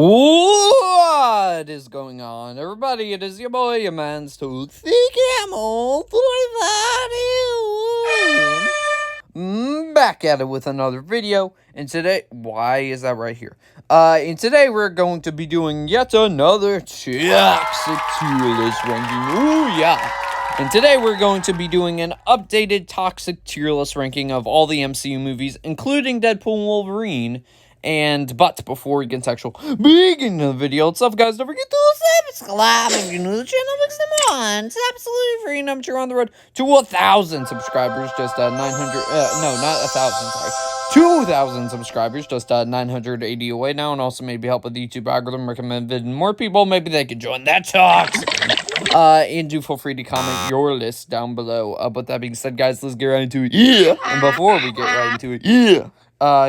What is going on, everybody? It is your boy, your man's Toothy Camel, back at it with another video, and today, why is that right here? And today we're going to be doing yet another toxic tier list ranking. Ooh, yeah. And today we're going to be doing an updated toxic tier list ranking of all the MCU movies, including Deadpool and Wolverine. But before we get sexual, begin the video itself, guys, don't forget to subscribe if you're new to the channel. Next time on, it's absolutely free, and I'm sure on the road to 1,000 subscribers. Just 900. No, not 1,000. Sorry, 2,000 subscribers. Just 980 away now, and also maybe help with the YouTube algorithm, recommend it, and more people. Maybe they could join that talk. And do feel free to comment your list down below. But that being said, guys, let's get right into it. Yeah. And before we get right into it, yeah.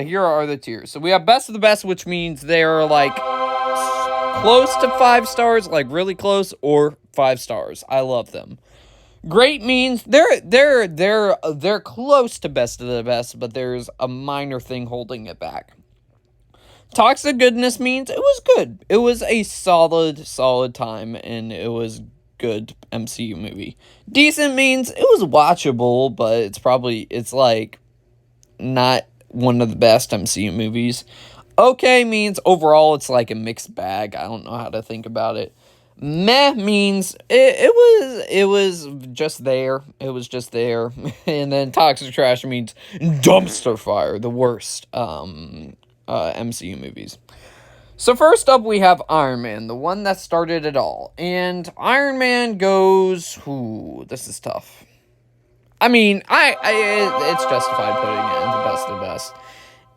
Here are the tiers. So we have best of the best, which means they're like close to 5 stars, like really close, or 5 stars. I love them. Great means they're close to best of the best, but there's a minor thing holding it back. Toxic goodness means it was good. It was a solid time, and it was good MCU movie. Decent means it was watchable, but it's like not one of the best MCU movies. Okay means overall it's like a mixed bag. I don't know how to think about it. Meh means it was just there. It was just there. And then toxic trash means dumpster fire, the worst MCU movies. So first up we have Iron Man, the one that started it all. And Iron Man goes, this is tough. I mean, it's justified putting it in the best of the best.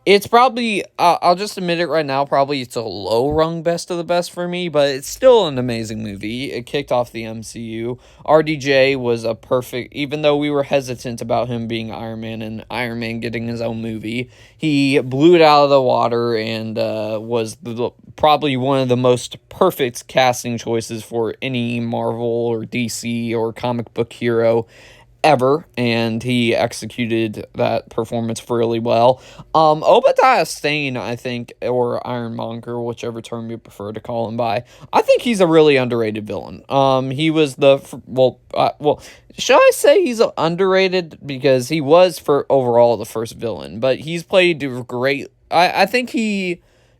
It's probably, I'll just admit it right now, probably it's a low-rung best of the best for me, but it's still an amazing movie. It kicked off the MCU. RDJ was a perfect, even though we were hesitant about him being Iron Man and Iron Man getting his own movie, he blew it out of the water and was probably one of the most perfect casting choices for any Marvel or DC or comic book hero ever, and he executed that performance really well. Obadiah Stane, I think, or Ironmonger, whichever term you prefer to call him by, I think he's a really underrated villain. He was should I say he's underrated, because he was for overall the first villain, but he's played great. I think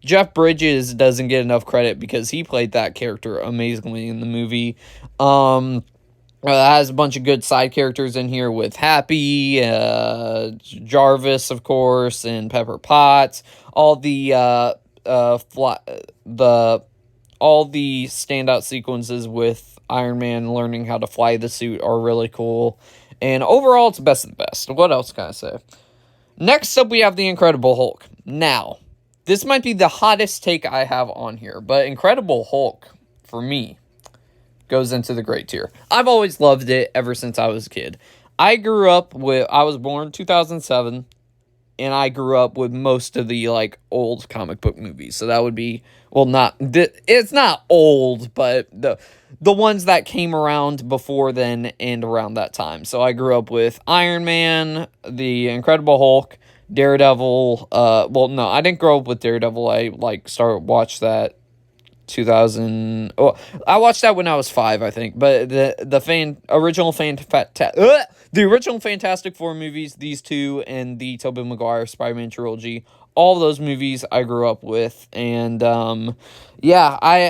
Jeff Bridges doesn't get enough credit because he played that character amazingly in the movie. It has a bunch of good side characters in here with Happy, Jarvis, of course, and Pepper Potts. All the standout sequences with Iron Man learning how to fly the suit are really cool. And overall, it's best of the best. What else can I say? Next up, we have the Incredible Hulk. Now, this might be the hottest take I have on here, but Incredible Hulk, for me, goes into the great tier. I've always loved it ever since I was a kid. I was born 2007, and I grew up with most of the, like, old comic book movies. So that would be, it's not old, but the ones that came around before then and around that time. So I grew up with Iron Man, the Incredible Hulk, Daredevil. No, I didn't grow up with Daredevil. I, watched that 2000. Oh, I watched that when I was 5, I think. But the original Fantastic Four movies, these two, and the Tobey Maguire Spider-Man trilogy, all of those movies I grew up with, and I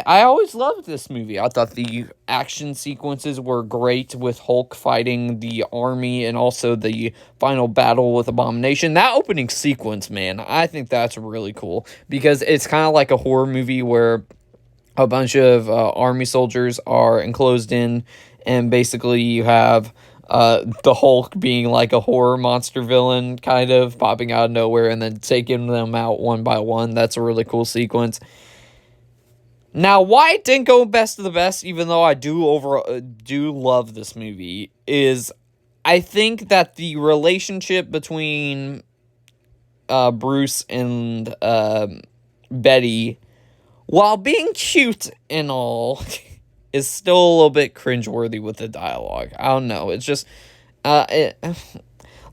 always loved this movie. I thought the action sequences were great with Hulk fighting the army, and also the final battle with Abomination. That opening sequence, man, I think that's really cool, because it's kind of like a horror movie where a bunch of army soldiers are enclosed in, and basically you have the Hulk being like a horror monster villain, kind of popping out of nowhere and then taking them out one by one. That's a really cool sequence. Now, why it didn't go best of the best, even though I do love this movie, is I think that the relationship between Bruce and Betty, while being cute and all, is still a little bit cringeworthy with the dialogue. I don't know. It's just,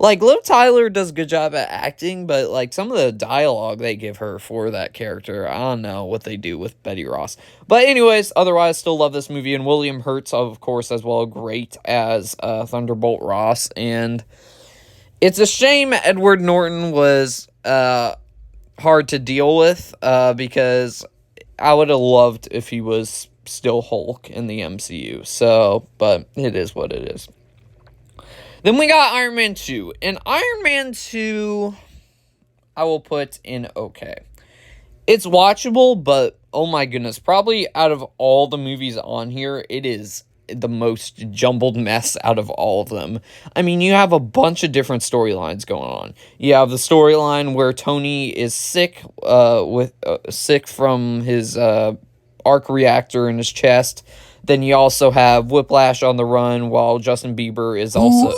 Like, Liv Tyler does a good job at acting, but, like, some of the dialogue they give her for that character, I don't know what they do with Betty Ross. But anyways, otherwise, still love this movie, and William Hurt's, of course, as well, great as Thunderbolt Ross, and it's a shame Edward Norton was hard to deal with, because I would have loved if he was still Hulk in the MCU, so, but it is what it is. Then we got Iron Man 2. And Iron Man 2, I will put in okay. It's watchable, but oh my goodness. Probably out of all the movies on here, it is the most jumbled mess out of all of them. I mean, you have a bunch of different storylines going on. You have the storyline where Tony is sick, sick from his arc reactor in his chest. Then you also have Whiplash on the run while Justin Bieber is also...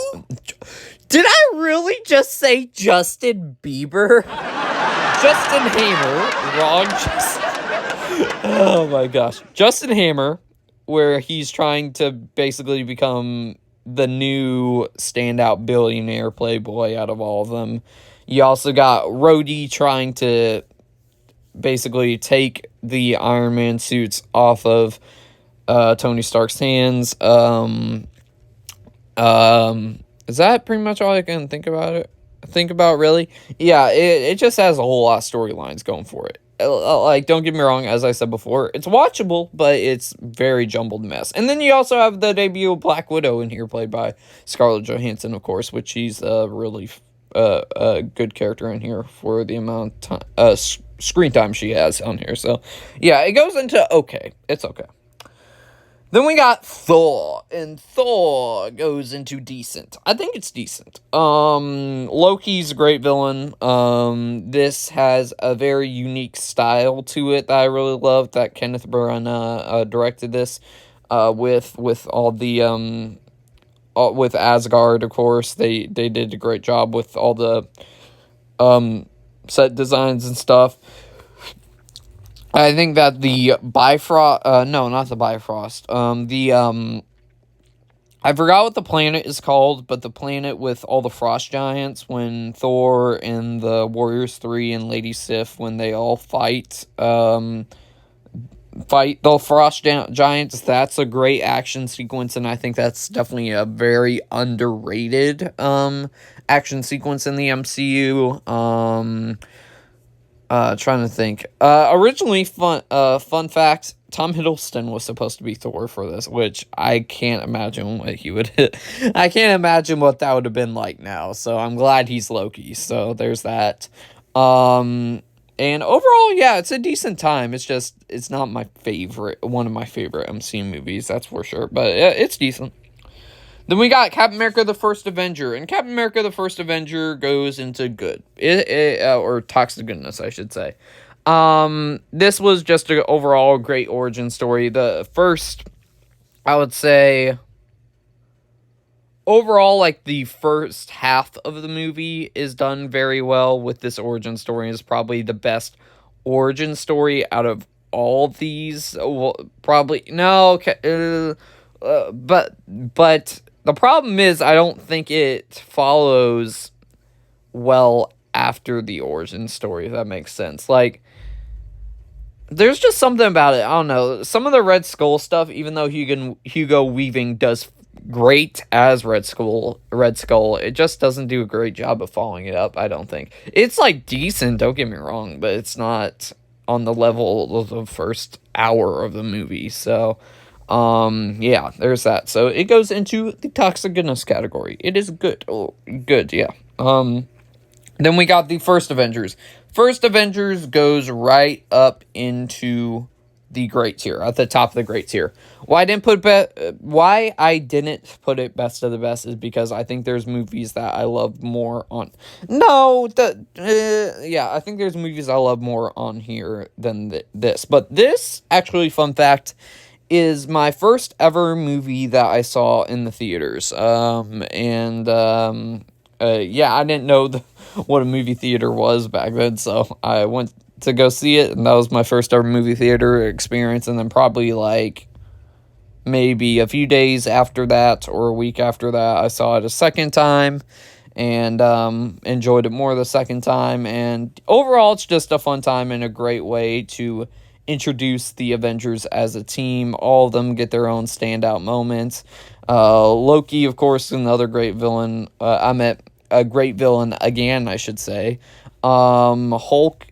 Did I really just say Justin Bieber? Justin Hammer. Wrong. Oh my gosh. Justin Hammer, where he's trying to basically become the new standout billionaire playboy out of all of them. You also got Rhodey trying to basically take the Iron Man suits off of Tony Stark's hands. Is that pretty much all I can think about really? Yeah, it just has a whole lot of storylines going for it. Like, don't get me wrong, as I said before, it's watchable, but it's very jumbled mess. And then you also have the debut of Black Widow in here, played by Scarlett Johansson, of course, which she's a really a good character in here for the amount of time, screen time she has on here. So, yeah, it goes into okay. It's okay. Then we got Thor, and Thor goes into decent. I think it's decent. Loki's a great villain. This has a very unique style to it that I really love, that Kenneth Branagh directed this, with all the, with Asgard, of course. They did a great job with all the, set designs and stuff. I think that the Bifrost, no, not the Bifrost, I forgot what the planet is called, but the planet with all the frost giants, when Thor and the Warriors 3 and Lady Sif, when they all fight the frost giants, that's a great action sequence, and I think that's definitely a very underrated, action sequence in the MCU. Trying to think. Originally, fun fact, Tom Hiddleston was supposed to be Thor for this, which I can't imagine what he would... I can't imagine what that would have been like now, so I'm glad he's Loki, so there's that. And overall, yeah, it's a decent time. It's just, it's not my favorite, one of my favorite MCU movies, that's for sure, but it's decent. Then we got Captain America the First Avenger, and Captain America the First Avenger goes into good, or talks to goodness, I should say. This was just an overall great origin story. The first, I would say, overall, like, the first half of the movie is done very well with this origin story. It's probably the best origin story out of all these. Well, probably, no, but the problem is, I don't think it follows well after the origin story, if that makes sense. Like, there's just something about it, I don't know. Some of the Red Skull stuff, even though Hugo Weaving does great as Red Skull, it just doesn't do a great job of following it up, I don't think. It's, like, decent, don't get me wrong, but it's not on the level of the first hour of the movie, so... yeah, there's that. So it goes into the toxic goodness category. It is good. Oh, good, yeah. Then we got the First Avengers. First Avengers goes right up into the great tier, at the top of the great tier. Why I didn't put it best of the best is because I think there's movies that I love more on. I think there's movies I love more on here than this. But this, actually, fun fact, is my first ever movie that I saw in the theaters. I didn't know what a movie theater was back then, so I went to go see it, and that was my first ever movie theater experience, and then probably, like, maybe a few days after that, or a week after that, I saw it a second time, and enjoyed it more the second time. And overall, it's just a fun time and a great way to introduce the Avengers as a team. All of them get their own standout moments. Loki, of course, another great villain. A great villain again, I should say. Hulk,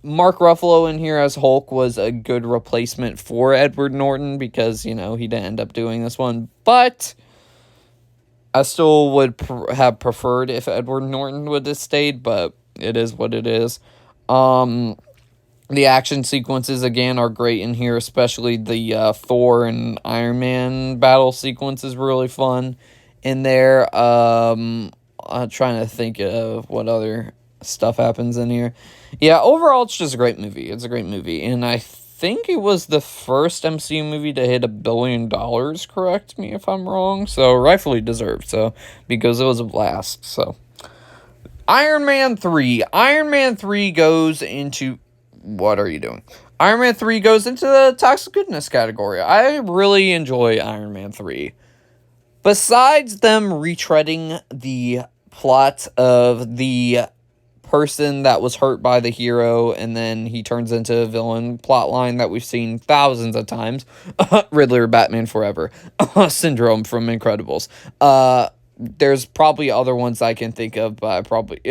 Mark Ruffalo in here as Hulk was a good replacement for Edward Norton because, he didn't end up doing this one. But I still would have preferred if Edward Norton would have stayed, but it is what it is. The action sequences, again, are great in here, especially the Thor and Iron Man battle sequence is really fun in there. I'm trying to think of what other stuff happens in here. Yeah, overall, it's just a great movie. It's a great movie, and I think it was the first MCU movie to hit $1 billion, correct me if I'm wrong, so rightfully deserved, because it was a blast, so. Iron Man 3 goes into... What are you doing? Iron Man 3 goes into the toxic goodness category. I really enjoy Iron Man 3. Besides them retreading the plot of the person that was hurt by the hero and then he turns into a villain plotline that we've seen thousands of times, Riddler, Batman Forever, Syndrome from Incredibles. There's probably other ones I can think of, but I probably...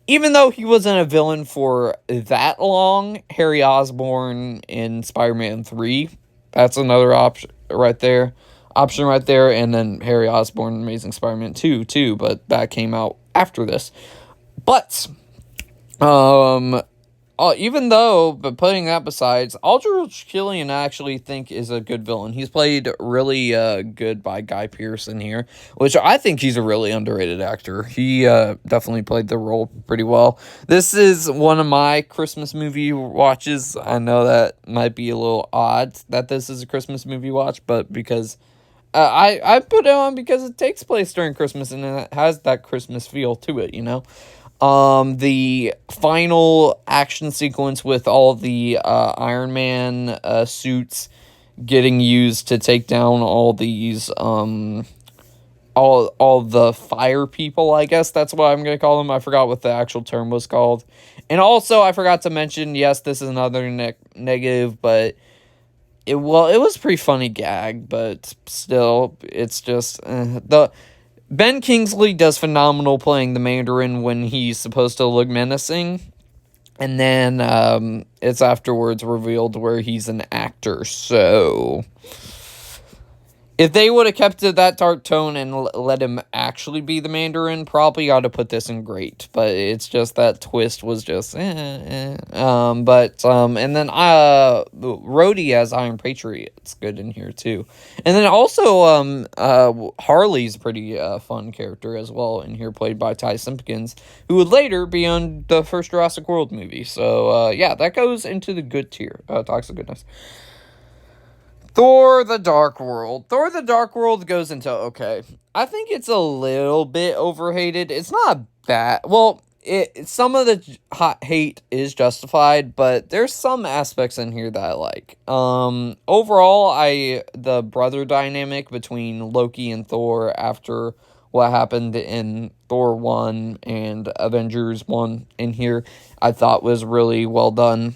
even though he wasn't a villain for that long, Harry Osborn in Spider-Man 3, that's another option right there. And then Harry Osborn in Amazing Spider-Man 2, too, but that came out after this. But, but putting that besides, Aldrich Killian I actually think is a good villain. He's played really good by Guy Pearce in here, which I think he's a really underrated actor. He definitely played the role pretty well. This is one of my Christmas movie watches. I know that might be a little odd that this is a Christmas movie watch, but because I put it on because it takes place during Christmas and it has that Christmas feel to it, The final action sequence with all the Iron Man suits getting used to take down all these all the fire people, I guess that's what I'm gonna call them. I forgot what the actual term was called. And also I forgot to mention, yes, this is another negative, but it was a pretty funny gag, but still, it's just Ben Kingsley does phenomenal playing the Mandarin when he's supposed to look menacing, and then it's afterwards revealed where he's an actor, so... If they would have kept it that dark tone and let him actually be the Mandarin, probably ought to put this in great. But it's just that twist was just and then Rhodey as Iron Patriot's good in here too. And then also Harley's pretty fun character as well in here, played by Ty Simpkins, who would later be on the first Jurassic World movie. So yeah, that goes into the good tier, toxic goodness. Thor the Dark World. Thor the Dark World goes into okay. I think it's a little bit overhated. It's not bad. Well, some of the hot hate is justified, but there's some aspects in here that I like. Overall, the brother dynamic between Loki and Thor after what happened in Thor 1 and Avengers 1 in here, I thought was really well done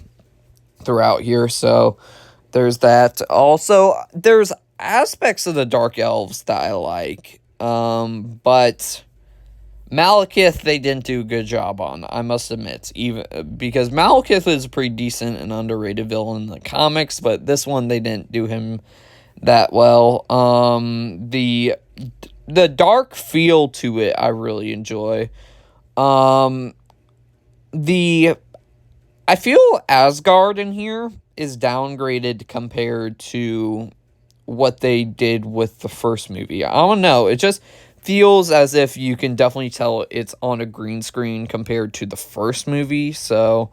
throughout here, so... There's that. Also, there's aspects of the Dark Elves that I like. But Malekith, they didn't do a good job on, I must admit. Even because Malekith is a pretty decent and underrated villain in the comics, but this one, they didn't do him that well. The dark feel to it, I really enjoy. I feel Asgard in here is downgraded compared to what they did with the first movie. I don't know. It just feels as if you can definitely tell it's on a green screen compared to the first movie. So,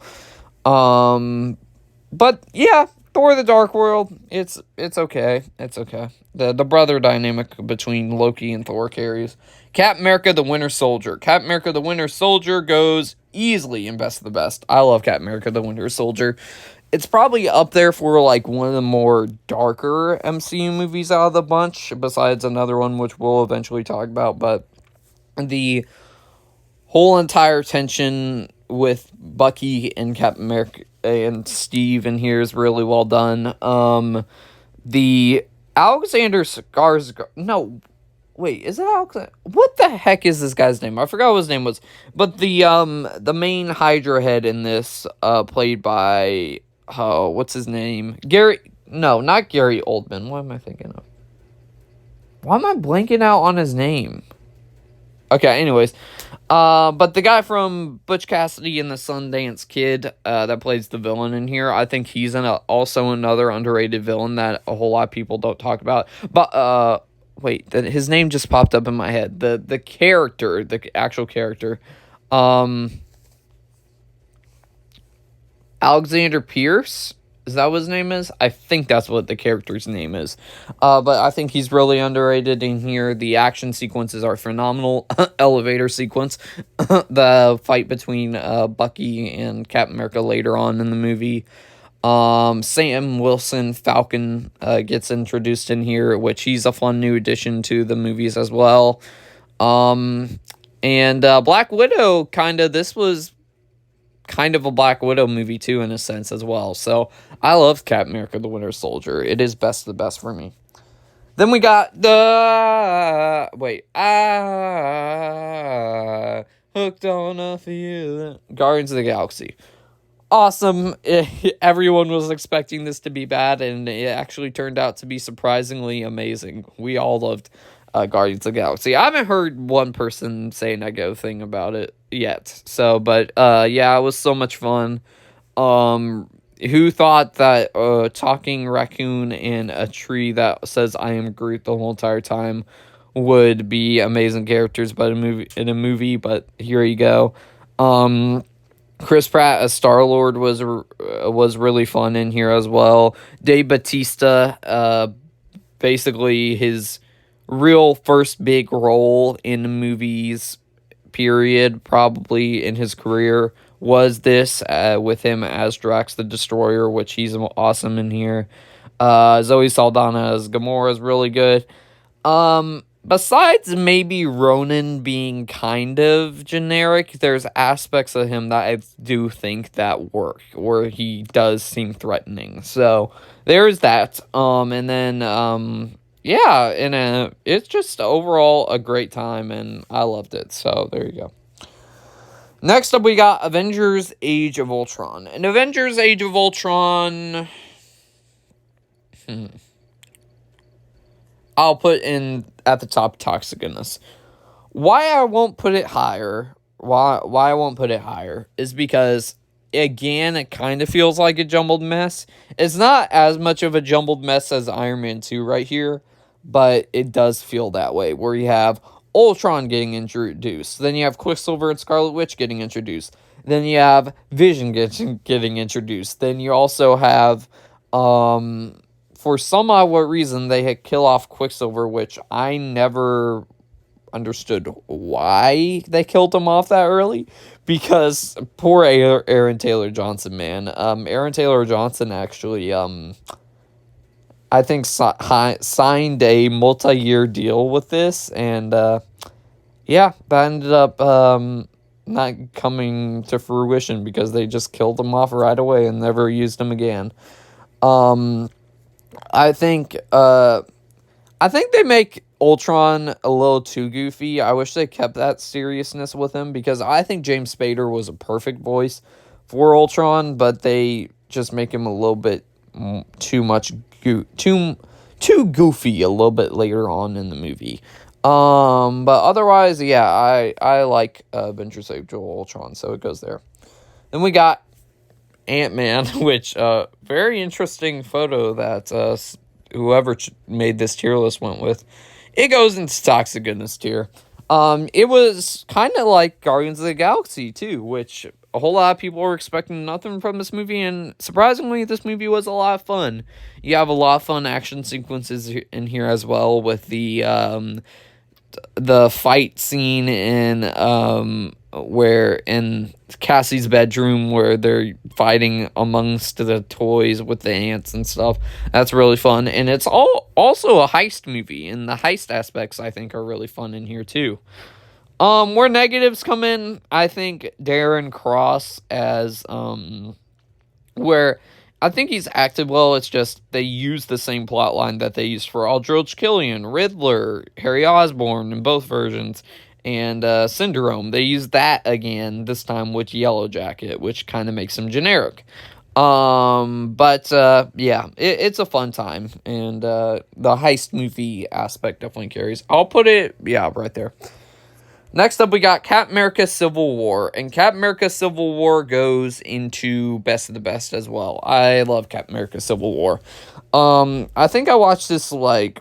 but yeah, Thor the Dark World, it's okay. It's okay. The brother dynamic between Loki and Thor carries. Captain America the Winter Soldier. Captain America the Winter Soldier goes easily in best of the best. I love Captain America the Winter Soldier. It's probably up there for, like, one of the more darker MCU movies out of the bunch, besides another one which we'll eventually talk about, but The whole entire tension with Bucky and Captain America and Steve in here is really well done. The Alexander Skarsgård. No, wait, is it Alexander? What the heck is this guy's name? I forgot what his name was. But the main Hydra head in this, played by, oh, what's his name? Gary. No, not Gary Oldman. What am I thinking of? Why am I blanking out on his name? Okay, anyways. But the guy from Butch Cassidy and the Sundance Kid, that plays the villain in here, I think he's also another underrated villain that a whole lot of people don't talk about. But, wait, his name just popped up in my head. The character, the actual character, Alexander Pierce. Is that what his name is? I think that's what the character's name is. But I think he's really underrated in here. The action sequences are phenomenal. Elevator sequence. The fight between Bucky and Captain America later on in the movie. Sam Wilson, Falcon, gets introduced in here, which he's a fun new addition to the movies as well. And Black Widow, this was kind of a Black Widow movie too, in a sense as well. So I love Captain America: The Winter Soldier. It is best of the best for me. Then we got the hooked on a feeling. Guardians of the Galaxy. Awesome. Everyone was expecting this to be bad, and it actually turned out to be surprisingly amazing. We all loved Guardians of the Galaxy. I haven't heard one person say a negative thing about it yet. So, but yeah, it was so much fun. Who thought that talking raccoon and a tree that says "I am Groot" the whole entire time would be amazing characters, but in a movie. But here you go. Chris Pratt as Star-Lord was really fun in here as well. Dave Bautista, basically his real first big role in movies, period, probably in his career, was this, with him as Drax the Destroyer, which he's awesome in here. Zoe Saldana as Gamora is really good. Besides maybe Ronan being kind of generic, there's aspects of him that I do think that work, where he does seem threatening. So there's that. And then yeah, and it's just overall a great time, and I loved it. So there you go. Next up, we got Avengers: Age of Ultron. And Avengers: Age of Ultron, I'll put in at the top Toxicness. Why I won't put it higher, is because, again, it kind of feels like a jumbled mess. It's not as much of a jumbled mess as Iron Man 2 right here, but it does feel that way, where you have Ultron getting introduced, then you have Quicksilver and Scarlet Witch getting introduced, then you have Vision getting introduced, then you also have, for some odd reason, they kill off Quicksilver, which I never understood why they killed him off that early, because poor Aaron Taylor Johnson, man. Aaron Taylor Johnson actually, I think signed a multi-year deal with this, and yeah, that ended up not coming to fruition because they just killed him off right away and never used him again. I think they make Ultron a little too goofy. I wish they kept that seriousness with him, because I think James Spader was a perfect voice for Ultron, but they just make him a little bit too goofy a little bit later on in the movie. But otherwise, yeah, I like Avengers: Age of Ultron, so it goes there. Then we got Ant-Man, which very interesting photo that whoever made this tier list went with. It goes into Toxic Goodness tier. It was kind of like Guardians of the Galaxy too, which a whole lot of people were expecting nothing from this movie, and surprisingly, this movie was a lot of fun. You have a lot of fun action sequences in here as well, with the fight scene where in Cassie's bedroom, where they're fighting amongst the toys with the ants and stuff. That's really fun, and it's also a heist movie, and the heist aspects I think are really fun in here too. Where negatives come in, I think Darren Cross as, where I think he's acted well. It's just they use the same plot line that they used for Aldrich Killian, Riddler, Harry Osborn in both versions, and Syndrome. They use that again, this time with Yellow Jacket, which kind of makes him generic. Yeah, it's a fun time, and the heist movie aspect definitely carries. I'll put it, yeah, right there. Next up, we got Captain America Civil War, and Captain America Civil War goes into best of the best as well. I love Captain America Civil War. I think I watched this I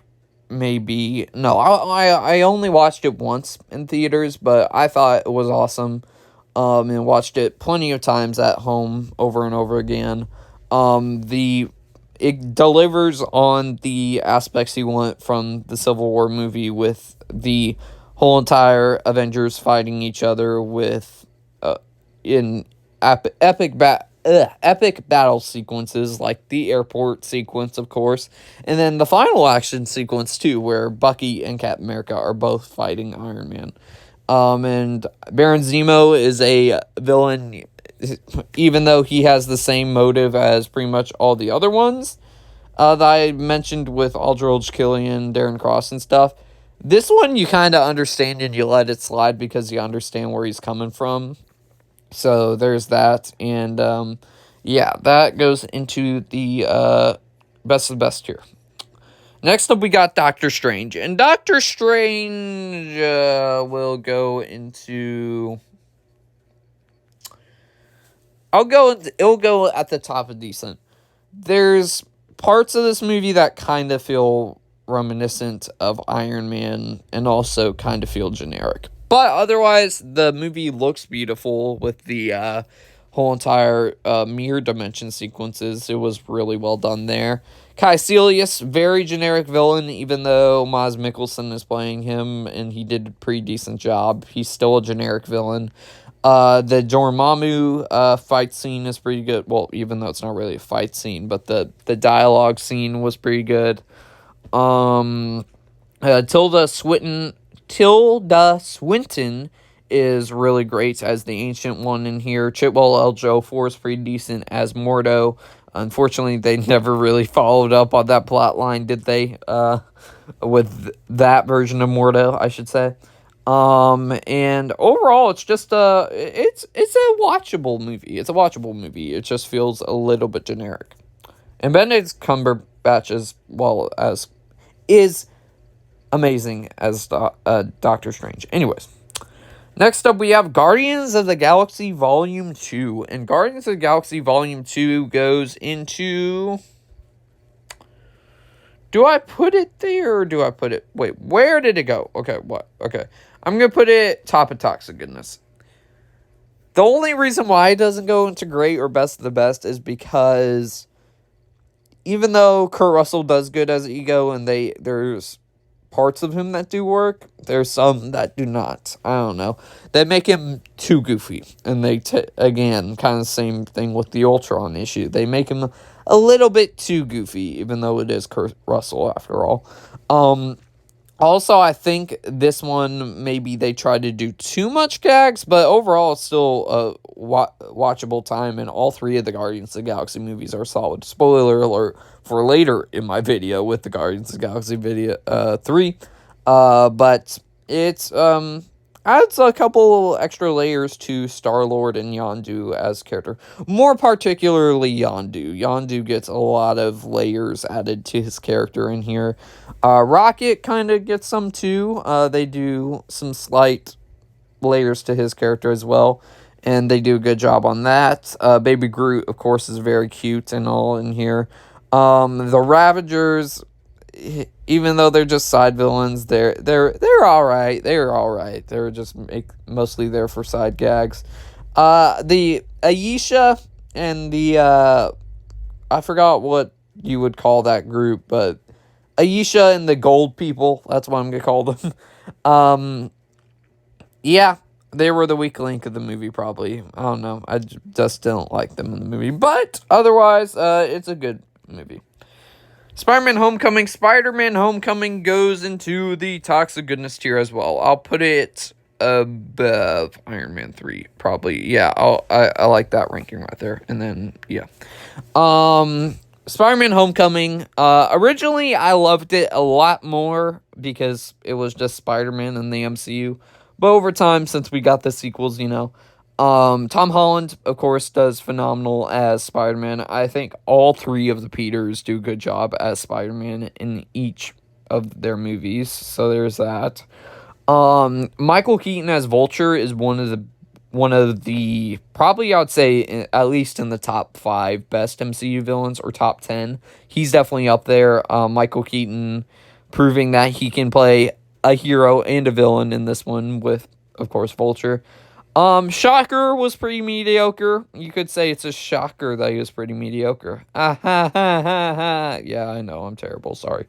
only watched it once in theaters, but I thought it was awesome. And watched it plenty of times at home over and over again. It delivers on the aspects you want from the Civil War movie, with the whole entire Avengers fighting each other with in epic battle sequences, like the airport sequence, of course, and then the final action sequence too, where Bucky and Captain America are both fighting Iron Man. And Baron Zemo is a villain, even though he has the same motive as pretty much all the other ones that I mentioned with Aldrich Killian, Darren Cross, and stuff. This one you kind of understand and you let it slide because you understand where he's coming from. So there's that. And yeah, that goes into the best of the best here. Next up, we got Doctor Strange. And Doctor Strange will go into... It'll go at the top of decent. There's parts of this movie that kind of feel reminiscent of Iron Man and also kind of feel generic. But otherwise, the movie looks beautiful with the whole entire mirror dimension sequences. It was really well done there. Caecilius, very generic villain, even though Maz Mikkelsen is playing him and he did a pretty decent job. He's still a generic villain. The Dormammu fight scene is pretty good. Well, even though it's not really a fight scene, but the dialogue scene was pretty good. Tilda Swinton is really great as the Ancient One in here. Chitwell L. Jofor is pretty decent as Mordo. Unfortunately, they never really followed up on that plot line, did they? With that version of Mordo, I should say. And overall, it's just it's a watchable movie. It's a watchable movie. It just feels a little bit generic. And Benedict Cumberbatch is amazing as Doctor Strange. Anyways, next up we have Guardians of the Galaxy Volume 2. And Guardians of the Galaxy Volume 2 goes into... Do I put it there or do I put it... Wait, where did it go? Okay, what? Okay. I'm going to put it top of Toxic Goodness. The only reason why it doesn't go into great or best of the best is because even though Kurt Russell does good as Ego and there's parts of him that do work, there's some that do not. I don't know. They make him too goofy. And again, kind of same thing with the Ultron issue. They make him a little bit too goofy, even though it is Kurt Russell after all. Also, I think this one, maybe they tried to do too much gags, but overall, it's still a watchable time, and all three of the Guardians of the Galaxy movies are solid. Spoiler alert for later in my video with the Guardians of the Galaxy 3. But it's adds a couple extra layers to Star-Lord and Yondu as character. More particularly Yondu. Yondu gets a lot of layers added to his character in here. Rocket kind of gets some too. They do some slight layers to his character as well, and they do a good job on that. Baby Groot, of course, is very cute and all in here. The Ravagers, even though they're just side villains, they're all right. They're all right. They're just mostly there for side gags. The Ayesha and the I forgot what you would call that group, but Ayesha and the Gold People, that's what I'm gonna call them. Yeah, they were the weak link of the movie, probably. I don't know. I just don't like them in the movie, but otherwise, it's a good movie. Spider-Man Homecoming goes into the Toxic Goodness tier as well. I'll put it above Iron Man 3, probably. Yeah, I like that ranking right there. And then, yeah. Spider-Man Homecoming. Originally, I loved it a lot more because it was just Spider-Man in the MCU. But over time, since we got the sequels, Tom Holland, of course, does phenomenal as Spider-Man. I think all three of the Peters do a good job as Spider-Man in each of their movies. So there's that. Michael Keaton as Vulture is one of the probably, I would say, at least in the top 5 best MCU villains, or top 10. He's definitely up there. Michael Keaton proving that he can play a hero and a villain in this one with, of course, Vulture. Shocker was pretty mediocre. You could say it's a shocker that he was pretty mediocre. Ah, ha, ha, ha, ha. Yeah, I know, I'm terrible, sorry.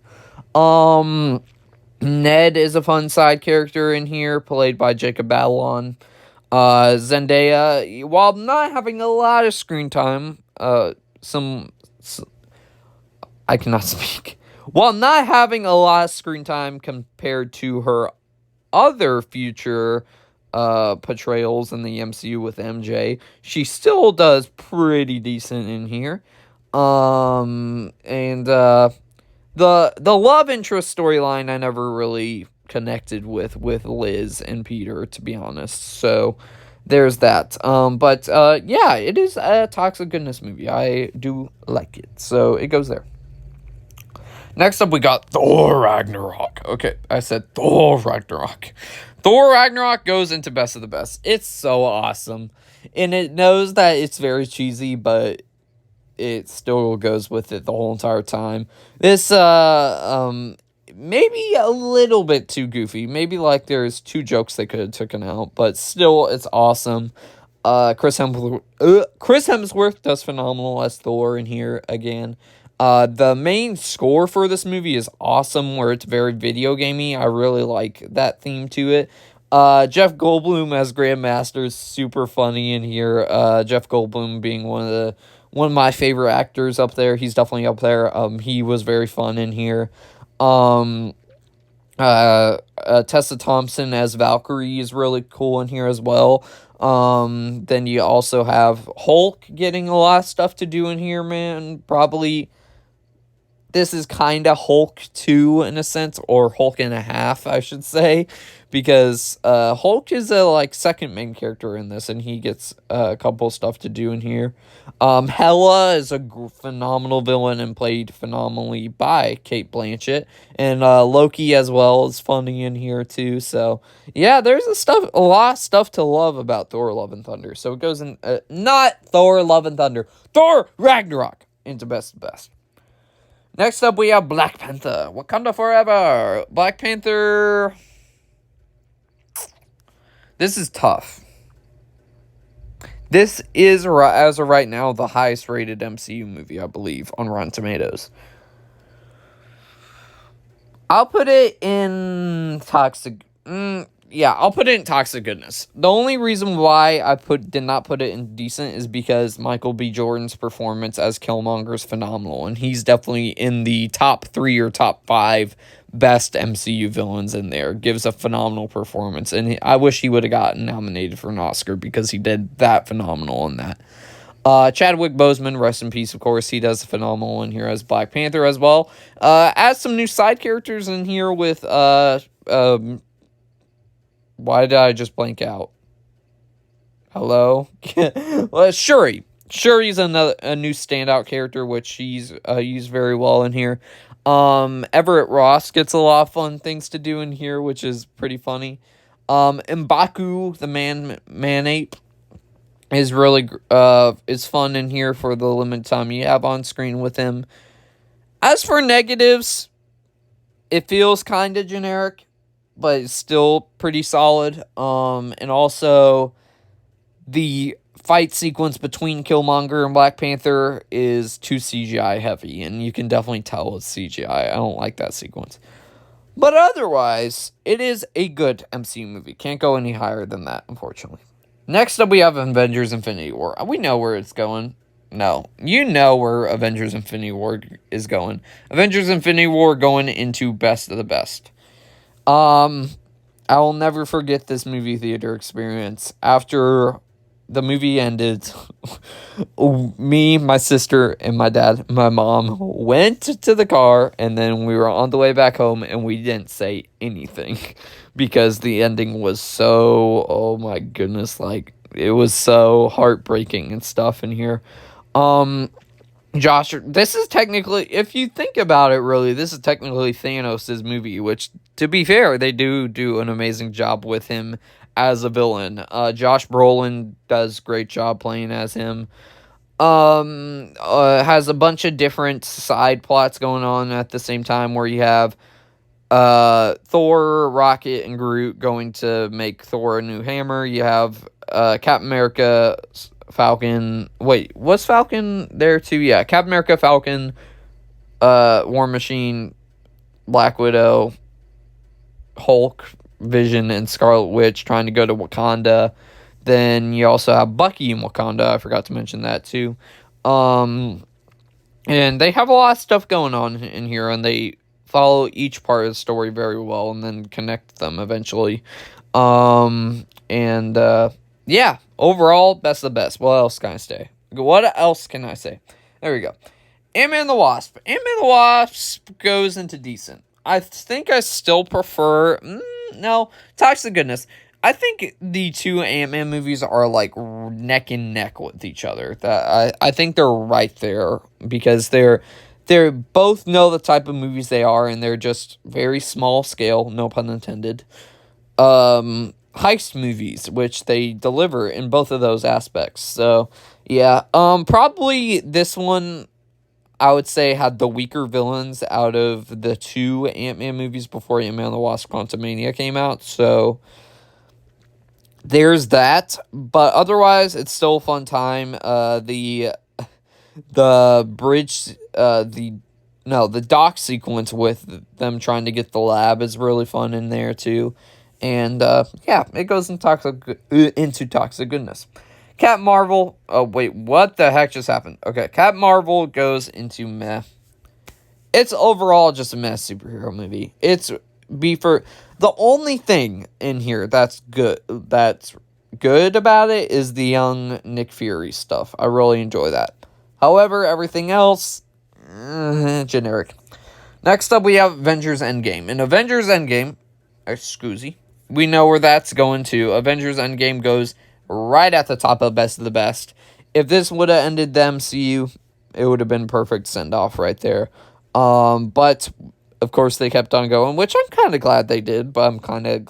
Ned is a fun side character in here, played by Jacob Batalon. Zendaya, while not having a lot of screen time, I cannot speak. While not having a lot of screen time compared to her other future portrayals in the MCU with MJ, she still does pretty decent in here. The love interest storyline I never really connected with Liz and Peter, to be honest. So there's that. Yeah, it is a toxic goodness movie. I do like it. So it goes there. Next up, we got Thor Ragnarok. Okay, I said Thor Ragnarok. Thor Ragnarok goes into best of the best. It's so awesome. And it knows that it's very cheesy, but it still goes with it the whole entire time. This, maybe a little bit too goofy. Maybe, like, there's 2 jokes they could have taken out, but still, it's awesome. Chris Hemsworth does phenomenal as Thor in here again. The main score for this movie is awesome, where it's very video gamey. I really like that theme to it. Jeff Goldblum as Grandmaster is super funny in here. Jeff Goldblum being one of my favorite actors up there. He's definitely up there. He was very fun in here. Tessa Thompson as Valkyrie is really cool in here as well. Then you also have Hulk getting a lot of stuff to do in here, man. Probably this is kind of Hulk 2 in a sense, or Hulk and a half, I should say, because Hulk is a second main character in this, and he gets a couple stuff to do in here. Hela is a phenomenal villain and played phenomenally by Cate Blanchett, and Loki as well is funny in here too. So yeah, there's a lot of stuff to love about Thor: Love and Thunder. So it goes in not Thor: Love and Thunder, Thor Ragnarok into best of best. Next up, we have Black Panther. Wakanda Forever. Black Panther. This is tough. This is, as of right now, the highest rated MCU movie, I believe, on Rotten Tomatoes. I'll put it in toxic. I'll put it in toxic goodness. The only reason why I did not put it in decent is because Michael B. Jordan's performance as Killmonger is phenomenal, and he's definitely in the top 3 or top 5 best MCU villains in there. Gives a phenomenal performance, and I wish he would have gotten nominated for an Oscar because he did that phenomenal in that. Chadwick Boseman, rest in peace, of course. He does phenomenal in here as Black Panther as well. Adds some new side characters in here with why did I just blank out? Hello? Well, Shuri. Shuri's a new standout character, which she's used very well in here. Everett Ross gets a lot of fun things to do in here, which is pretty funny. M'Baku, the man-ape, is really is fun in here for the limited time you have on screen with him. As for negatives, it feels kind of generic, but it's still pretty solid. And also, the fight sequence between Killmonger and Black Panther is too CGI heavy, and you can definitely tell it's CGI. I don't like that sequence. But otherwise, it is a good MCU movie. Can't go any higher than that, unfortunately. Next up, we have Avengers Infinity War. We know where it's going. No, you know where Avengers Infinity War is going. Avengers Infinity War going into best of the best. I I'll never forget this movie theater experience. After the movie ended, me, my sister, and my dad, my mom went to the car, and then we were on the way back home, and we didn't say anything because the ending was so, oh my goodness, like, it was so heartbreaking and stuff in here. Um, Josh, this is technically, if you think about it, really, this is technically Thanos' movie, which, to be fair, they do an amazing job with him as a villain. Josh Brolin does great job playing as him. Has a bunch of different side plots going on at the same time, where you have Thor, Rocket, and Groot going to make Thor a new hammer. You have Captain America, Falcon. Wait, was Falcon there too? Yeah, Captain America, Falcon, War Machine, Black Widow, Hulk, Vision, and Scarlet Witch trying to go to Wakanda. Then you also have Bucky in Wakanda. I forgot to mention that too. And they have a lot of stuff going on in here, and they follow each part of the story very well and then connect them eventually. Yeah, overall, best of the best. What else can I say? There we go. Ant-Man and the Wasp. Ant-Man and the Wasp goes into decent. I think I still prefer... no, Toxic Goodness. I think the two Ant-Man movies are like neck and neck with each other. I think they're right there because they're both know the type of movies they are, and they're just very small scale, no pun intended. Heist movies, which they deliver in both of those aspects. So yeah, probably this one I would say had the weaker villains out of the two Ant-Man movies before Ant-Man and the Wasp: Quantumania came out. So there's that, but otherwise it's still a fun time. The bridge, the dock sequence with them trying to get the lab is really fun in there too, and yeah, it goes into Toxic Goodness. Captain Marvel. Oh wait, what the heck just happened? Okay, Captain Marvel goes into meh. It's overall just a meh superhero movie. The only thing in here that's good about it is the young Nick Fury stuff. I really enjoy that. However, everything else, generic. Next up, we have Avengers Endgame. In Avengers Endgame, we know where that's going to. Avengers Endgame goes right at the top of best of the best. If this would have ended the MCU, it would have been perfect send-off right there. But of course they kept on going, which I'm kind of glad they did, but I'm kind of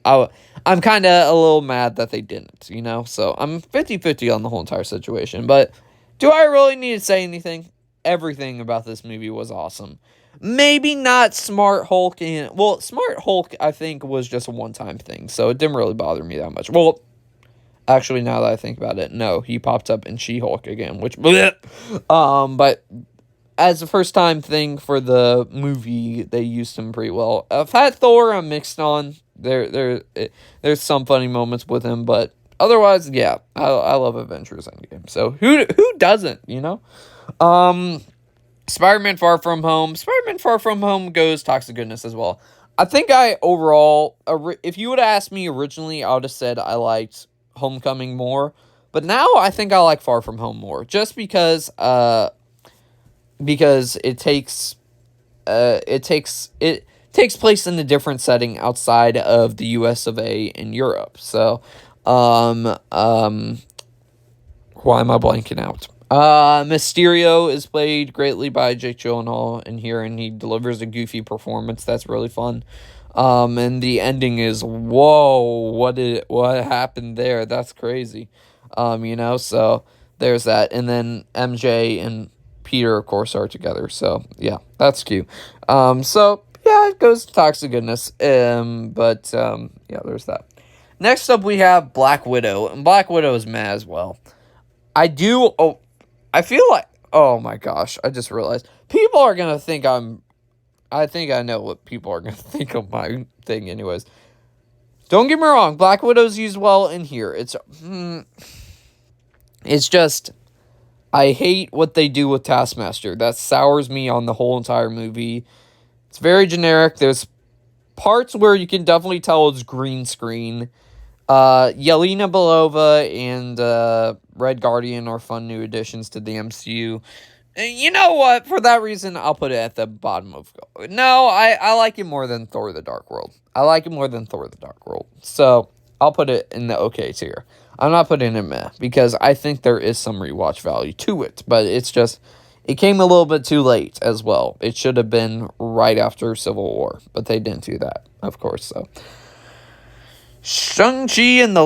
a little mad that they didn't, So I'm 50-50 on the whole entire situation. But do I really need to say anything? Everything about this movie was awesome. Maybe not Smart Hulk. Smart Hulk, I think, was just a one-time thing, so it didn't really bother me that much. Well, actually, now that I think about it, no, he popped up in She-Hulk again, which... but as a first-time thing for the movie, they used him pretty well. Fat Thor, I'm mixed on. There's some funny moments with him, but otherwise, yeah, I love Avengers Endgame. So who doesn't, Spider-Man Far From Home. Spider-Man Far From Home goes Toxic Goodness as well. I think if you would have asked me originally, I would have said I liked Homecoming more. But now I think I like Far From Home more. Just because it takes place in a different setting outside of the US of A and Europe. So, why am I blanking out? Mysterio is played greatly by Jake Gyllenhaal in here, and he delivers a goofy performance that's really fun. And the ending is, whoa, what happened there? That's crazy. So there's that. And then MJ and Peter, of course, are together. So yeah, that's cute. So yeah, it goes to Toxic Goodness. Yeah, there's that. Next up, we have Black Widow, and Black Widow is meh as well. I feel like, oh my gosh, I just realized people are going to think I think I know what people are going to think of my thing anyways. Don't get me wrong, Black Widow's used well in here. It's just, I hate what they do with Taskmaster. That sours me on the whole entire movie. It's very generic. There's parts where you can definitely tell it's green screen. Yelena Belova and Red Guardian are fun new additions to the MCU. And you know what? For that reason, I'll put it at the bottom of... No, I like it more than Thor the Dark World. I like it more than Thor the Dark World. So, I'll put it in the okay tier. I'm not putting it in meh, because I think there is some rewatch value to it. But it's just... It came a little bit too late as well. It should have been right after Civil War. But they didn't do that, of course, so... Shang-Chi Legend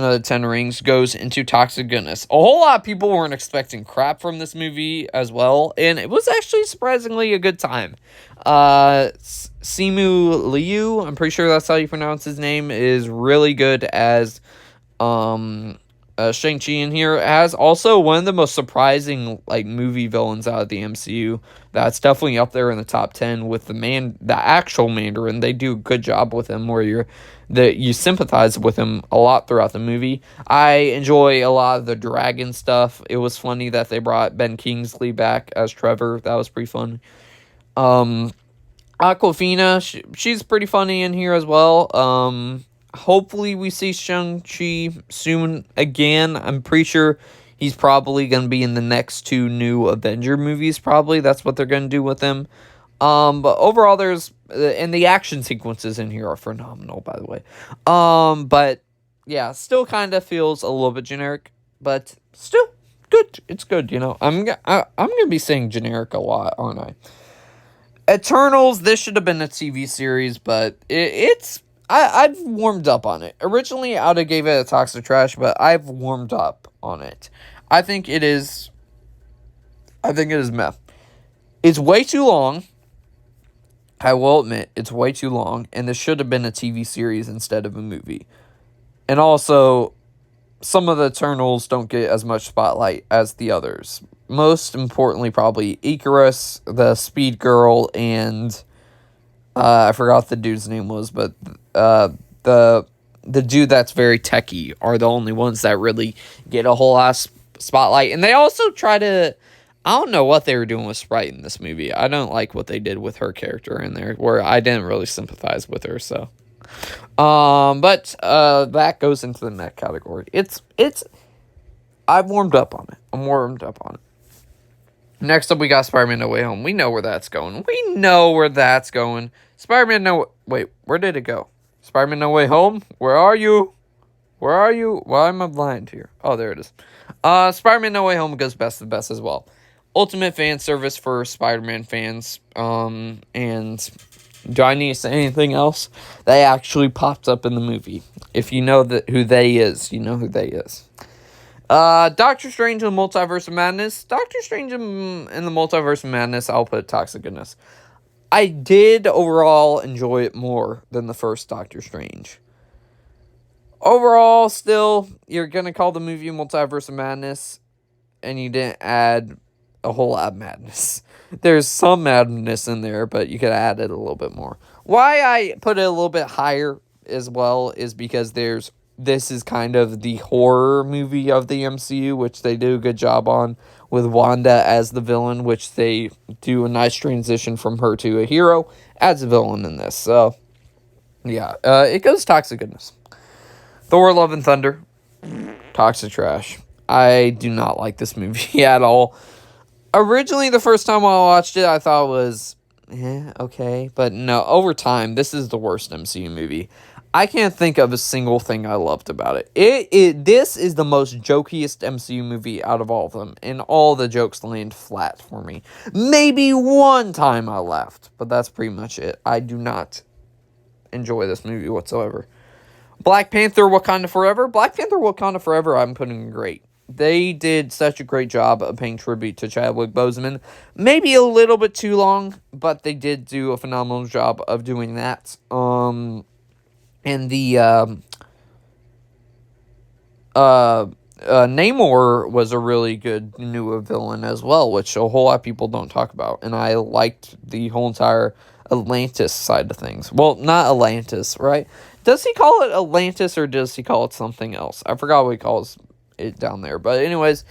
of the Ten Rings goes into toxic goodness. A whole lot of people weren't expecting crap from this movie as well, and it was actually surprisingly a good time. Simu Liu, I'm pretty sure that's how you pronounce his name, is really good as Shang-Chi in here. Has also one of the most surprising movie villains out of the MCU. That's definitely up there in the top 10 with the actual Mandarin. They do a good job with him where you sympathize with him a lot throughout the movie. I enjoy a lot of the dragon stuff. It was funny that they brought Ben Kingsley back as Trevor. That was pretty fun. Aquafina, she's pretty funny in here as well. Hopefully we see Shang-Chi soon again. I'm pretty sure he's probably going to be in the next 2 new Avenger movies, probably. That's what they're going to do with him. But overall, and the action sequences in here are phenomenal, by the way. But, yeah, still kind of feels a little bit generic, but still good. It's good, you know. I'm going to be saying generic a lot, aren't I? Eternals, this should have been a TV series, but I've warmed up on it. Originally, I would have gave it a toxic trash, but I've warmed up on it. I think it is meh. It's way too long. I will admit, it's way too long, and this should have been a TV series instead of a movie. And also, some of the Eternals don't get as much spotlight as the others. Most importantly, probably Icarus, the Speed Girl, and... I forgot what the dude's name was, but the dude that's very techie are the only ones that really get a whole lot of spotlight. And they also try to... I don't know what they were doing with Sprite in this movie. I don't like what they did with her character in there, where I didn't really sympathize with her, so... But that goes into the next category. I've warmed up on it. I'm warmed up on it. Next up, we got Spider-Man No Way Home. We know where that's going. Wait, where did it go? Spider-Man No Way Home? Where are you? Why am I blind here? Oh, there it is. Spider-Man No Way Home goes best of the best as well. Ultimate fan service for Spider-Man fans. And do I need to say anything else? They actually popped up in the movie. If you know who they is, you know who they is. Doctor Strange and the Multiverse of Madness. Doctor Strange and the Multiverse of Madness, I'll put toxic goodness. I did overall enjoy it more than the first Doctor Strange. Overall, still, you're gonna call the movie Multiverse of Madness, and you didn't add a whole lot of madness. There's some madness in there, but you could add it a little bit more. Why I put it a little bit higher as well is because this is kind of the horror movie of the MCU, which they do a good job on, with Wanda as the villain, which they do a nice transition from her to a hero as a villain in this. So, yeah, it goes toxic goodness. Thor Love and Thunder, toxic trash. I do not like this movie at all. Originally, the first time I watched it, I thought it was, okay. But no, over time, this is the worst MCU movie. I can't think of a single thing I loved about it. This is the most jokiest MCU movie out of all of them, and all the jokes land flat for me. Maybe one time I laughed, but that's pretty much it. I do not enjoy this movie whatsoever. Black Panther Wakanda Forever. Black Panther Wakanda Forever, I'm putting great. They did such a great job of paying tribute to Chadwick Boseman. Maybe a little bit too long, but they did do a phenomenal job of doing that. And the Namor was a really good new villain as well, which a whole lot of people don't talk about. And I liked the whole entire Atlantis side of things. Well, not Atlantis, right? Does he call it Atlantis or does he call it something else? I forgot what he calls it down there. But anyways,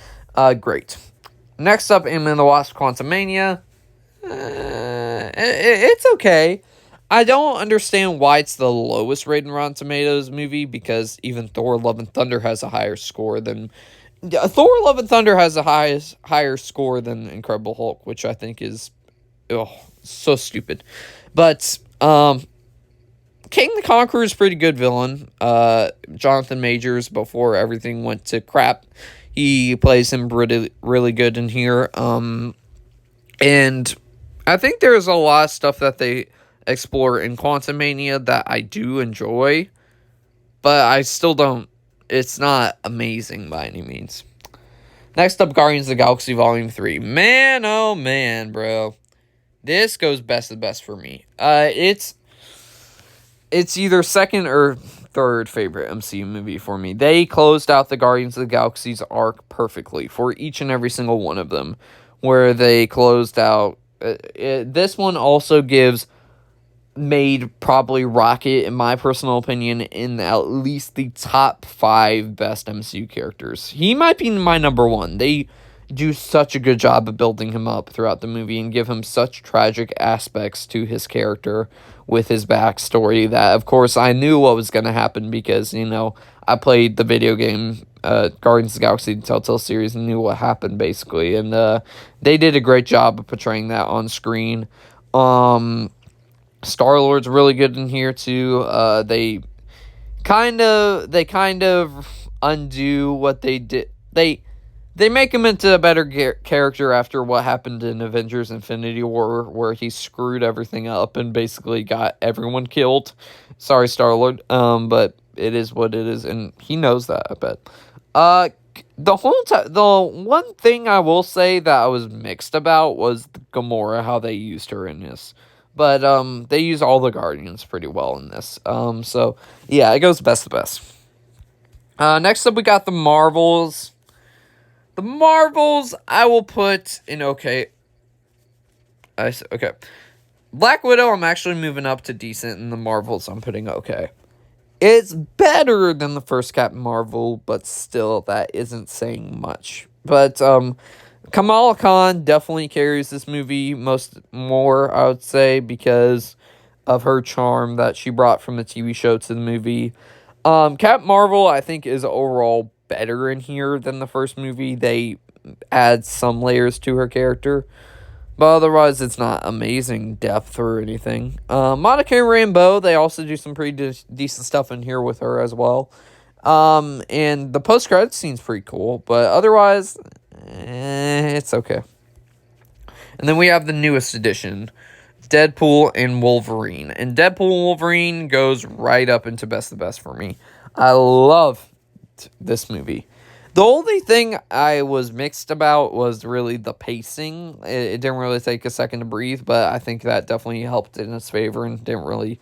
great. Next up, Ant-Man the Wasp: Quantumania. It's okay. I don't understand why it's the lowest rated Rotten Tomatoes movie, because even Thor: Love and Thunder has a higher score than Thor: Love and Thunder has a higher score than Incredible Hulk, which I think is so stupid. But King the Conqueror is a pretty good villain. Jonathan Majors, before everything went to crap, he plays him really, really good in here. And I think there's a lot of stuff that they explore in Quantumania that I do enjoy, but I still don't. It's not amazing by any means. Next up, Guardians of the Galaxy Volume 3. Man, oh man, bro. This goes best of best for me. It's either second or third favorite MCU movie for me. They closed out the Guardians of the Galaxy's arc perfectly for each and every single one of them, where they closed out. This one also made probably Rocket, in my personal opinion, in at least the top 5 best MCU characters. He might be my number 1. They do such a good job of building him up throughout the movie and give him such tragic aspects to his character with his backstory that, of course, I knew what was going to happen because, I played the video game Guardians of the Galaxy Telltale series and knew what happened, basically. And they did a great job of portraying that on screen. Star-Lord's really good in here, too. They kind of undo what they did. They make him into a better character after what happened in Avengers Infinity War, where he screwed everything up and basically got everyone killed. Sorry, Star-Lord, but it is what it is, and he knows that, I bet. The whole time, the one thing I will say that I was mixed about was Gamora, how they used her in this. But, they use all the Guardians pretty well in this. So, yeah, it goes best to best. Next up, we got the Marvels. The Marvels, I will put in okay. Okay. Black Widow, I'm actually moving up to decent, and the Marvels, I'm putting okay. It's better than the first Captain Marvel, but still, that isn't saying much. But, Kamala Khan definitely carries this movie more, I would say, because of her charm that she brought from the TV show to the movie. Captain Marvel, I think, is overall better in here than the first movie. They add some layers to her character, but otherwise it's not amazing depth or anything. Monica Rambeau, they also do some pretty decent stuff in here with her as well. And the post-credits scene's pretty cool, but otherwise, it's okay. And then we have the newest edition, Deadpool and Wolverine. And Deadpool and Wolverine goes right up into best of the best for me. I love this movie. The only thing I was mixed about was really the pacing. It didn't really take a second to breathe, but I think that definitely helped in its favor and didn't really...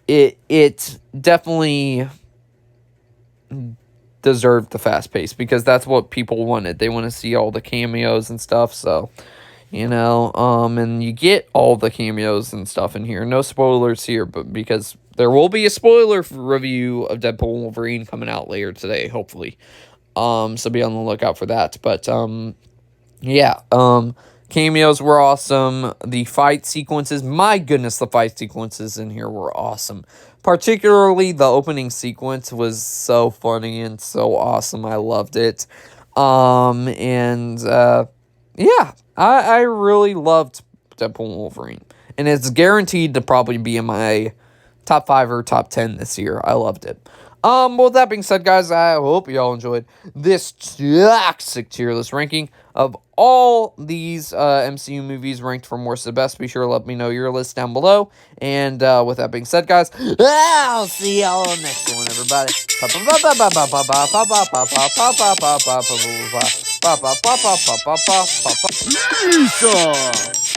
It definitely deserved the fast pace because that's what people wanted. They want to see all the cameos and stuff, so... and you get all the cameos and stuff in here. No spoilers here, but because there will be a spoiler review of Deadpool and Wolverine coming out later today, hopefully. So be on the lookout for that. But, cameos were awesome. The fight sequences, my goodness, the fight sequences in here were awesome. Particularly the opening sequence was so funny and so awesome. I loved it. I really loved Deadpool and Wolverine. And it's guaranteed to probably be in my top 5 or top 10 this year. I loved it. With that being said, guys, I hope y'all enjoyed this toxic tier list ranking of all these MCU movies ranked from worst to best. Be sure to let me know your list down below. And with that being said, guys, I'll see y'all next one, everybody. Peace.